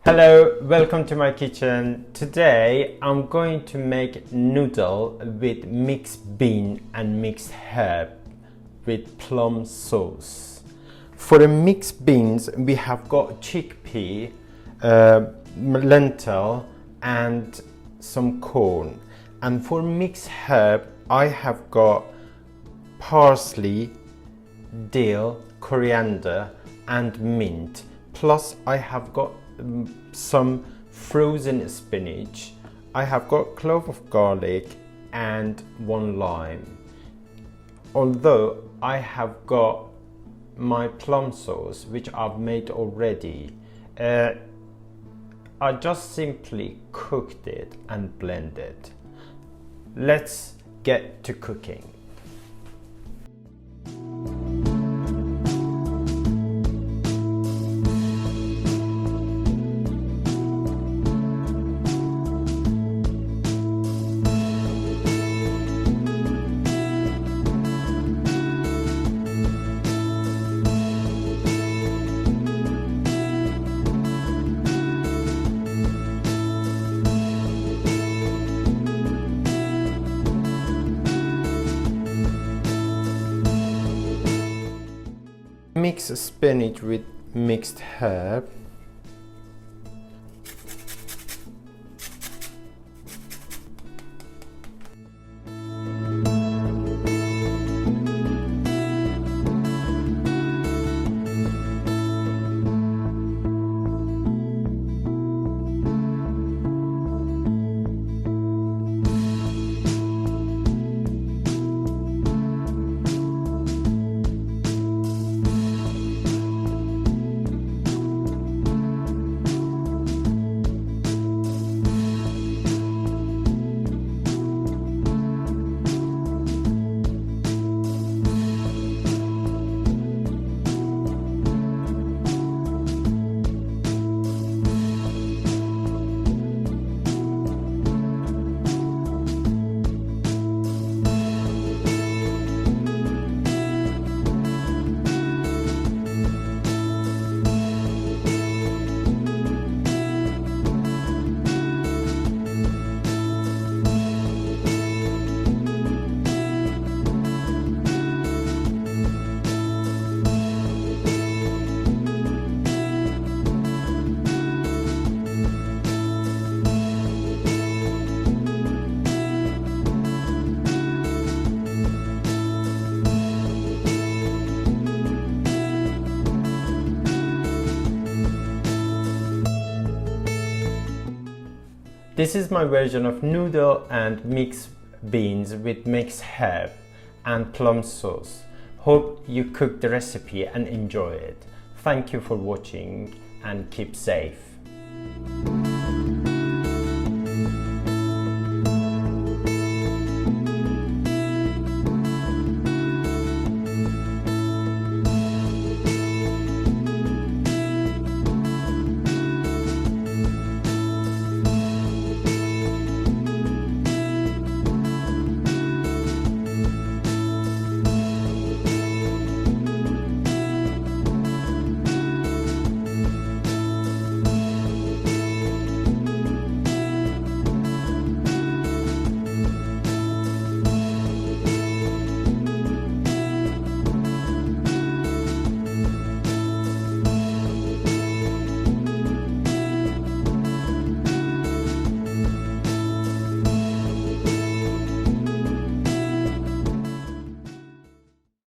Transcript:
Hello, welcome to my kitchen. Today I'm going to make noodle with mixed bean and mixed herb with plum sauce. For the mixed beans we have got chickpea, lentil and some corn. And for mixed herb I have got parsley, dill, coriander and mint. Plus I have got some frozen spinach. I have got clove of garlic and 1 lime. Although I have got my plum sauce which I've made already, I just simply cooked it and blended. Let's get to cooking. Mix spinach with mixed herb. This is my version of noodle and mixed beans with mixed herb and plum sauce. Hope you cook the recipe and enjoy it. Thank you for watching and keep safe.